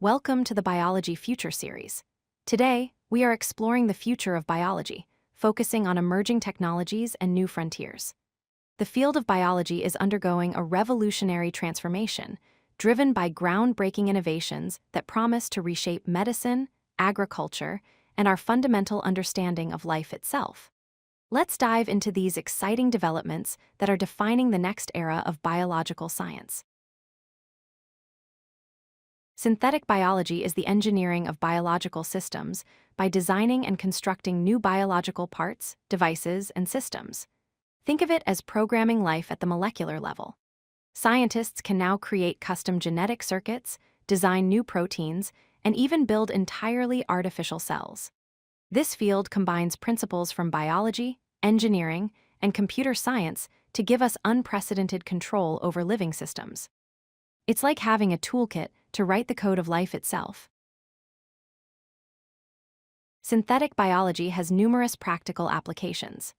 Welcome to the Biology Future series. Today, we are exploring the future of biology, focusing on emerging technologies and new frontiers. The field of biology is undergoing a revolutionary transformation, driven by groundbreaking innovations that promise to reshape medicine, agriculture, and our fundamental understanding of life itself. Let's dive into these exciting developments that are defining the next era of biological science. Synthetic biology is the engineering of biological systems by designing and constructing new biological parts, devices, and systems. Think of it as programming life at the molecular level. Scientists can now create custom genetic circuits, design new proteins, and even build entirely artificial cells. This field combines principles from biology, engineering, and computer science to give us unprecedented control over living systems. It's like having a toolkit to write the code of life itself. Synthetic biology has numerous practical applications.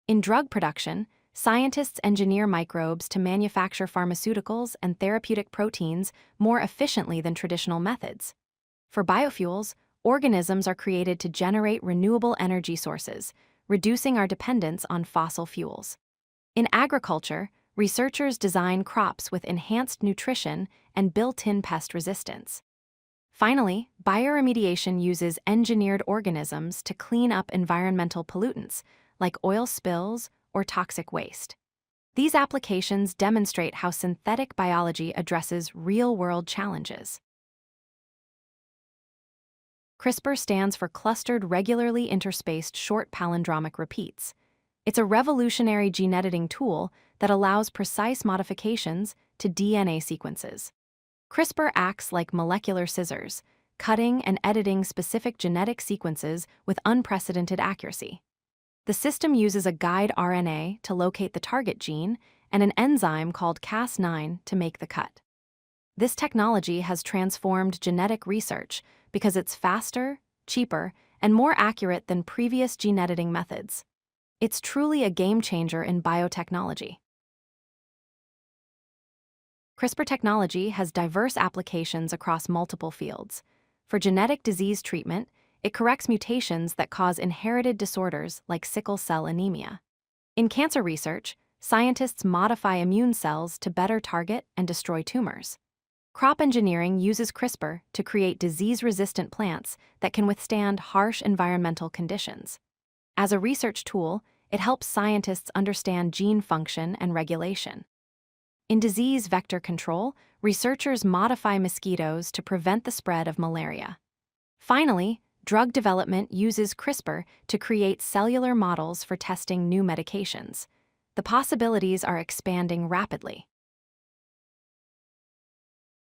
In drug production, scientists engineer microbes to manufacture pharmaceuticals and therapeutic proteins more efficiently than traditional methods. For biofuels, organisms are created to generate renewable energy sources, reducing our dependence on fossil fuels. In agriculture, researchers design crops with enhanced nutrition and built-in pest resistance. Finally, bioremediation uses engineered organisms to clean up environmental pollutants, like oil spills or toxic waste. These applications demonstrate how synthetic biology addresses real-world challenges. CRISPR stands for Clustered Regularly Interspaced Short Palindromic Repeats. It's a revolutionary gene editing tool that allows precise modifications to DNA sequences. CRISPR acts like molecular scissors, cutting and editing specific genetic sequences with unprecedented accuracy. The system uses a guide RNA to locate the target gene and an enzyme called Cas9 to make the cut. This technology has transformed genetic research because it's faster, cheaper, and more accurate than previous gene editing methods. It's truly a game changer in biotechnology. CRISPR technology has diverse applications across multiple fields. For genetic disease treatment, it corrects mutations that cause inherited disorders like sickle cell anemia. In cancer research, scientists modify immune cells to better target and destroy tumors. Crop engineering uses CRISPR to create disease-resistant plants that can withstand harsh environmental conditions. As a research tool, it helps scientists understand gene function and regulation. In disease vector control, researchers modify mosquitoes to prevent the spread of malaria. Finally, drug development uses CRISPR to create cellular models for testing new medications. The possibilities are expanding rapidly.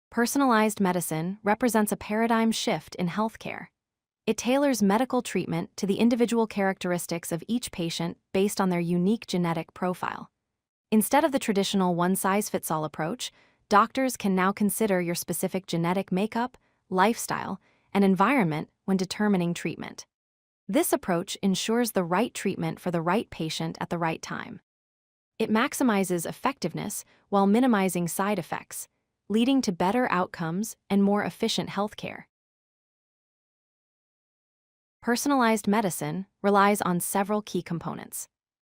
Personalized medicine represents a paradigm shift in healthcare. It tailors medical treatment to the individual characteristics of each patient based on their unique genetic profile. Instead of the traditional one-size-fits-all approach, doctors can now consider your specific genetic makeup, lifestyle, and environment when determining treatment. This approach ensures the right treatment for the right patient at the right time. It maximizes effectiveness while minimizing side effects, leading to better outcomes and more efficient healthcare. Personalized medicine relies on several key components.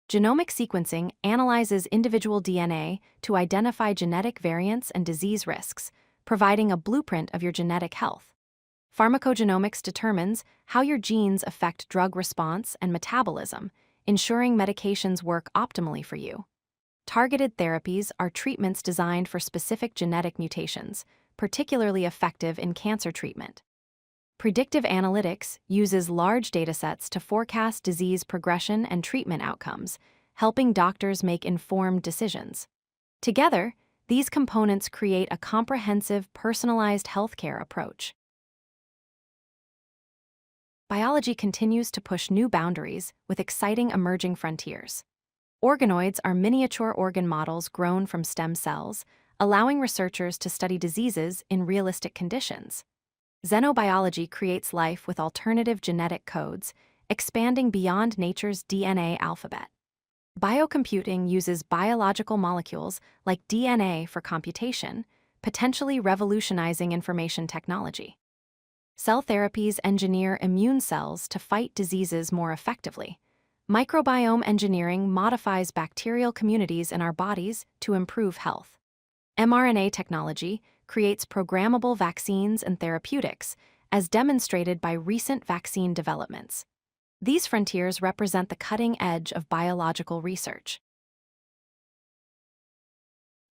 Genomic sequencing analyzes individual DNA to identify genetic variants and disease risks, providing a blueprint of your genetic health. Pharmacogenomics determines how your genes affect drug response and metabolism, ensuring medications work optimally for you. Targeted therapies are treatments designed for specific genetic mutations, particularly effective in cancer treatment. Predictive analytics uses large datasets to forecast disease progression and treatment outcomes, helping doctors make informed decisions. Together, these components create a comprehensive, personalized healthcare approach. Biology continues to push new boundaries with exciting emerging frontiers. Organoids are miniature organ models grown from stem cells, allowing researchers to study diseases in realistic conditions. Xenobiology creates life with alternative genetic codes, expanding beyond nature's DNA alphabet. Biocomputing uses biological molecules like DNA for computation, potentially revolutionizing information technology. Cell therapies engineer immune cells to fight diseases more effectively. Microbiome engineering modifies bacterial communities in our bodies to improve health. mRNA technology creates programmable vaccines and therapeutics, as demonstrated by recent vaccine developments. These frontiers represent the cutting edge of biological research.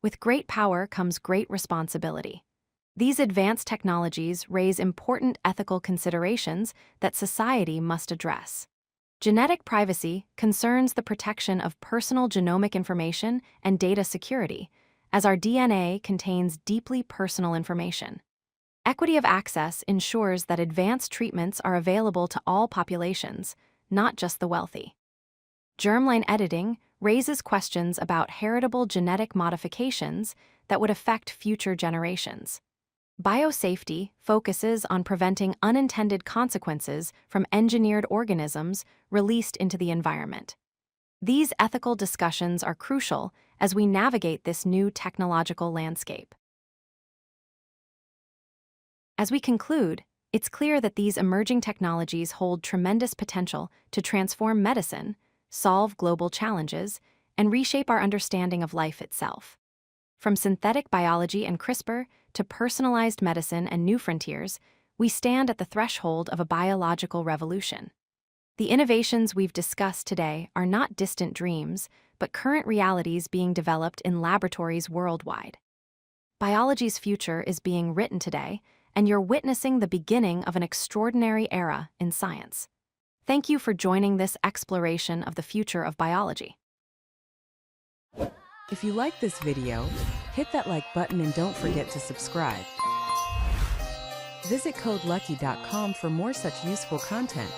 With great power comes great responsibility. These advanced technologies raise important ethical considerations that society must address. Genetic privacy concerns the protection of personal genomic information and data security, as our DNA contains deeply personal information. Equity of access ensures that advanced treatments are available to all populations, not just the wealthy. Germline editing raises questions about heritable genetic modifications that would affect future generations. Biosafety focuses on preventing unintended consequences from engineered organisms released into the environment. These ethical discussions are crucial as we navigate this new technological landscape. As we conclude, it's clear that these emerging technologies hold tremendous potential to transform medicine, solve global challenges, and reshape our understanding of life itself. From synthetic biology and CRISPR to personalized medicine and new frontiers, we stand at the threshold of a biological revolution. The innovations we've discussed today are not distant dreams, but current realities being developed in laboratories worldwide. Biology's future is being written today, and you're witnessing the beginning of an extraordinary era in science. Thank you for joining this exploration of the future of biology. If you like this video, hit that like button and don't forget to subscribe. Visit codelucky.com for more such useful content.